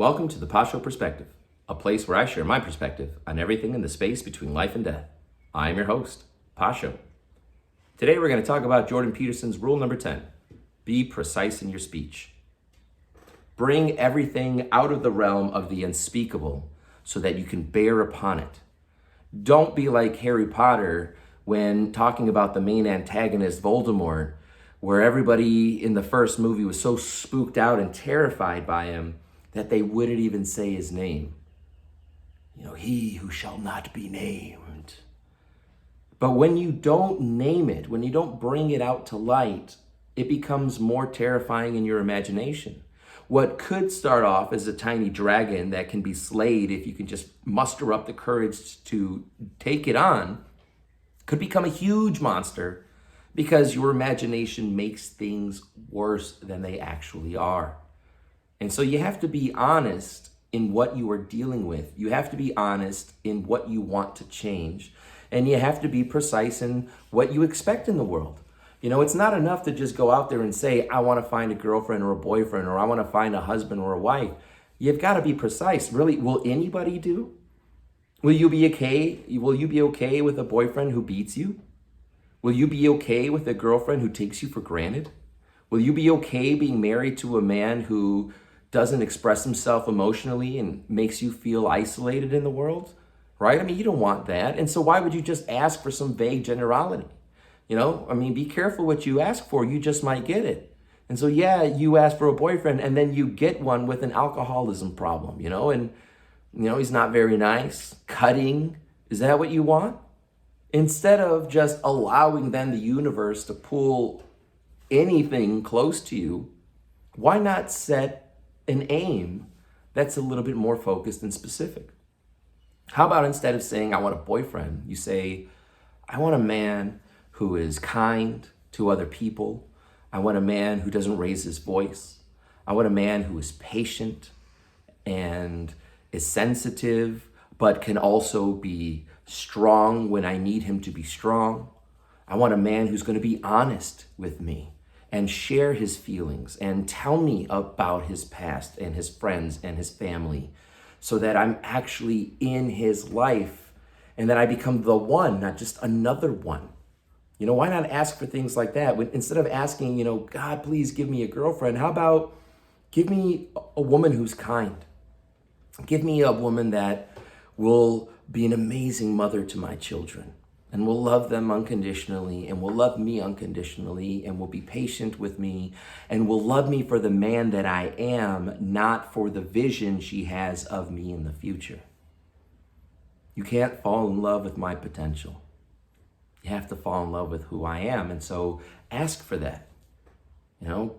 Welcome to the Pasho Perspective, a place where I share my perspective on everything in the space between life and death. I am your host, Pasho. Today we're going to talk about Jordan Peterson's rule number 10. Be precise in your speech. Bring everything out of the realm of the unspeakable so that you can bear upon it. Don't be like Harry Potter when talking about the main antagonist, Voldemort, where everybody in the first movie was so spooked out and terrified by him that they wouldn't even say his name. He who shall not be named. But when you don't name it, when you don't bring it out to light, it becomes more terrifying in your imagination. What could start off as a tiny dragon that can be slayed if you can just muster up the courage to take it on could become a huge monster because your imagination makes things worse than they actually are. And so you have to be honest in what you are dealing with. You have to be honest in what you want to change. And you have to be precise in what you expect in the world. It's not enough to just go out there and say, I want to find a girlfriend or a boyfriend, or I want to find a husband or a wife. You've got to be precise. Really, will anybody do? Will you be okay? Will you be okay with a boyfriend who beats you? Will you be okay with a girlfriend who takes you for granted? Will you be okay being married to a man who doesn't express himself emotionally and makes you feel isolated in the world? Right? You don't want that. And so why would you just ask for some vague generality? Be careful what you ask for. You just might get it. And so, you ask for a boyfriend and then you get one with an alcoholism problem, and, he's not very nice, cutting. Is that what you want? Instead of just allowing then the universe to pull anything close to you, why not set an aim that's a little bit more focused and specific? How about instead of saying, I want a boyfriend, you say, I want a man who is kind to other people. I want a man who doesn't raise his voice. I want a man who is patient and is sensitive, but can also be strong when I need him to be strong. I want a man who's going to be honest with me and share his feelings and tell me about his past and his friends and his family so that I'm actually in his life and that I become the one, not just another one. Why not ask for things like that? Instead of asking, God, please give me a girlfriend, how about give me a woman who's kind? Give me a woman that will be an amazing mother to my children and will love them unconditionally and will love me unconditionally and will be patient with me and will love me for the man that I am, not for the vision she has of me in the future. You can't fall in love with my potential. You have to fall in love with who I am. And so ask for that.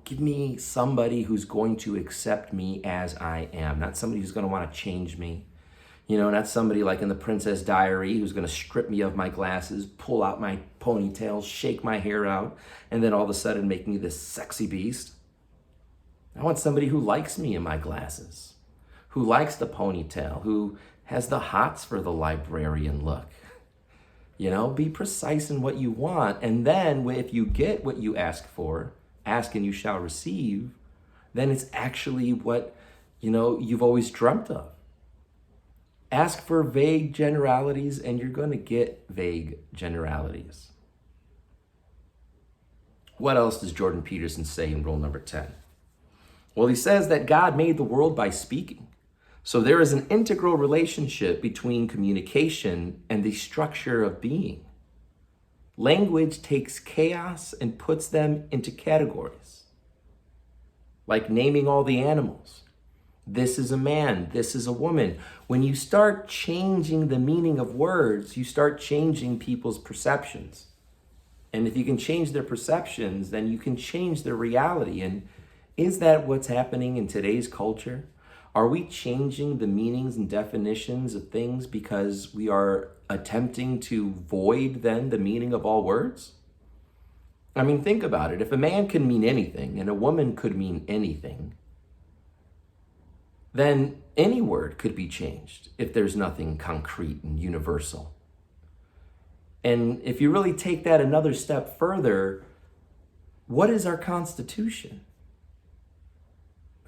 Give me somebody who's going to accept me as I am, not somebody who's going to want to change me. Not somebody like in The Princess Diary who's going to strip me of my glasses, pull out my ponytail, shake my hair out, and then all of a sudden make me this sexy beast. I want somebody who likes me in my glasses, who likes the ponytail, who has the hots for the librarian look. Be precise in what you want. And then if you get what you ask for, ask and you shall receive, then it's actually what, you've always dreamt of. Ask for vague generalities and you're going to get vague generalities. What else does Jordan Peterson say in rule number 10? Well, he says that God made the world by speaking. So there is an integral relationship between communication and the structure of being. Language takes chaos and puts them into categories, like naming all the animals. This is a man, this is a woman. When you start changing the meaning of words, you start changing people's perceptions. And if you can change their perceptions, then you can change their reality. And is that what's happening in today's culture? Are we changing the meanings and definitions of things because we are attempting to void then the meaning of all words? Think about it. If a man can mean anything and a woman could mean anything, then any word could be changed if there's nothing concrete and universal. And if you really take that another step further, what is our Constitution?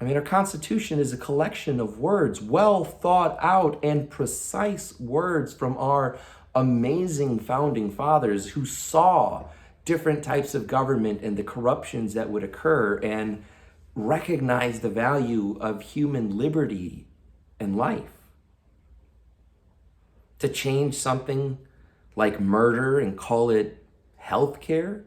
I mean, our Constitution is a collection of words, well thought out and precise words from our amazing founding fathers who saw different types of government and the corruptions that would occur and recognized the value of human liberty and life. To change something like murder and call it healthcare,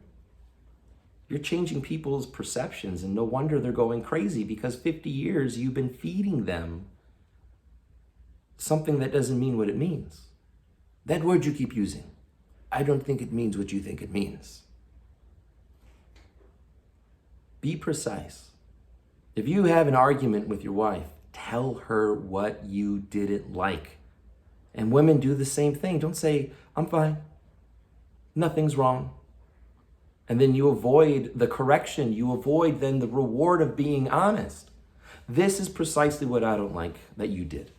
you're changing people's perceptions, and no wonder they're going crazy, because 50 years you've been feeding them something that doesn't mean what it means. That word you keep using, I don't think it means what you think it means. Be precise. If you have an argument with your wife, tell her what you didn't like. And women do the same thing. Don't say, I'm fine, nothing's wrong. And then you avoid the correction. You avoid then the reward of being honest. This is precisely what I don't like that you did.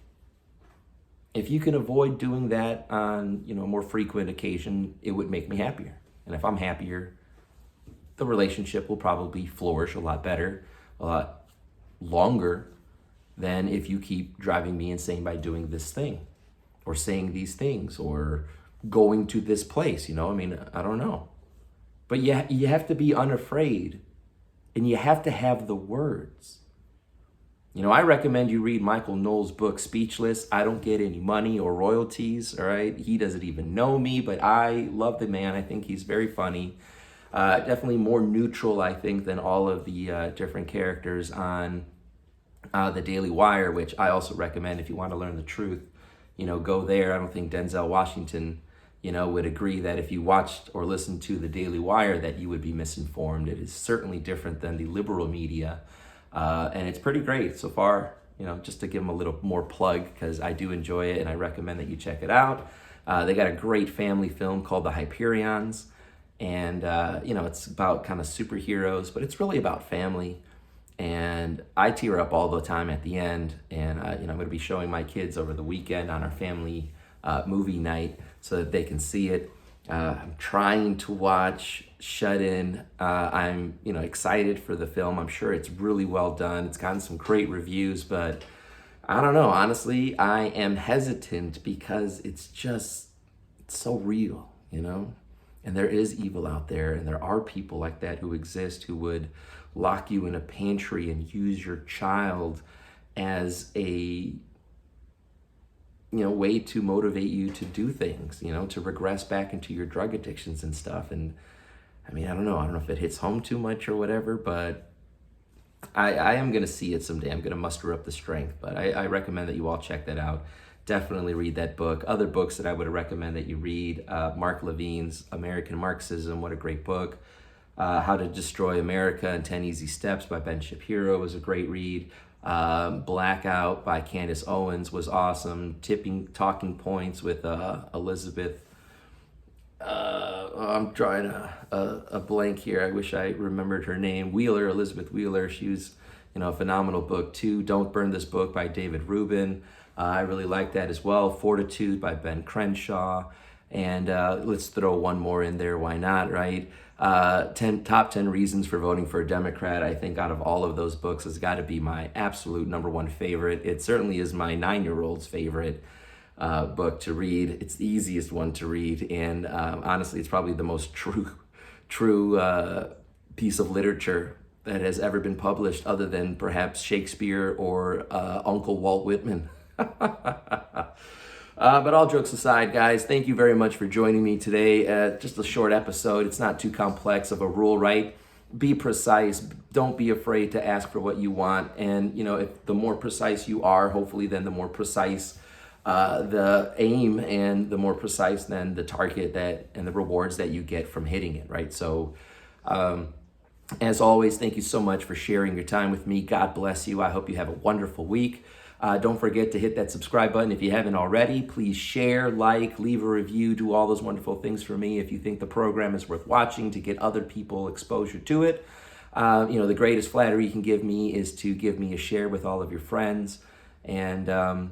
If you can avoid doing that on, a more frequent occasion, it would make me happier. And if I'm happier, the relationship will probably flourish a lot better, a lot longer than if you keep driving me insane by doing this thing or saying these things or going to this place. I don't know. But you have to be unafraid, and you have to have the words. I recommend you read Michael Knowles' book, Speechless. I don't get any money or royalties, all right? He doesn't even know me, but I love the man. I think he's very funny. Definitely more neutral, I think, than all of the different characters on the Daily Wire, which I also recommend if you want to learn the truth. Go there. I don't think Denzel Washington would agree that if you watched or listened to the Daily Wire that you would be misinformed. It is certainly different than the liberal media. And it's pretty great so far, just to give them a little more plug, because I do enjoy it and I recommend that you check it out. They got a great family film called The Hyperions. And, it's about kind of superheroes, but it's really about family. And I tear up all the time at the end. And, I'm going to be showing my kids over the weekend on our family movie night so that they can see it. I'm trying to watch Shut In. I'm, excited for the film. I'm sure it's really well done. It's gotten some great reviews, but I don't know. Honestly, I am hesitant because it's so real, And there is evil out there, and there are people like that who exist who would lock you in a pantry and use your child as a way to motivate you to do things, to regress back into your drug addictions and stuff. And I don't know if it hits home too much or whatever, but I am going to see it someday. I'm going to muster up the strength, but I recommend that you all check that out. Definitely read that book. Other books that I would recommend that you read, Mark Levin's American Marxism, what a great book. How to Destroy America in 10 Easy Steps by Ben Shapiro was a great read. Blackout by Candace Owens was awesome. Talking Points with Elizabeth. I'm drawing a blank here. I wish I remembered her name. Elizabeth Wheeler. She was, a phenomenal book too. Don't Burn This Book by David Ruben. I really like that as well. Fortitude by Ben Crenshaw. And let's throw one more in there. Why not, right? Top 10 Reasons for Voting for a Democrat. I think out of all of those books has got to be my absolute number one favorite. It certainly is my 9-year-old's favorite book to read. It's the easiest one to read. And honestly, it's probably the most true piece of literature that has ever been published, other than perhaps Shakespeare or Uncle Walt Whitman. But all jokes aside, guys, thank you very much for joining me today. Just a short episode. It's not too complex of a rule, right? Be precise. Don't be afraid to ask for what you want. And, if the more precise you are, hopefully then the more precise the aim, and the more precise then the target and the rewards that you get from hitting it, right? So, as always, thank you so much for sharing your time with me. God bless you. I hope you have a wonderful week. Don't forget to hit that subscribe button if you haven't already. Please share, leave a review, do all those wonderful things for me if you think the program is worth watching, to get other people exposure to it. The greatest flattery you can give me is to give me a share with all of your friends. And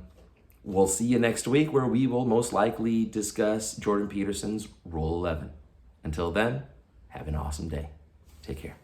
we'll see you next week, where we will most likely discuss Jordan Peterson's Rule 11. Until then, have an awesome day. Take care.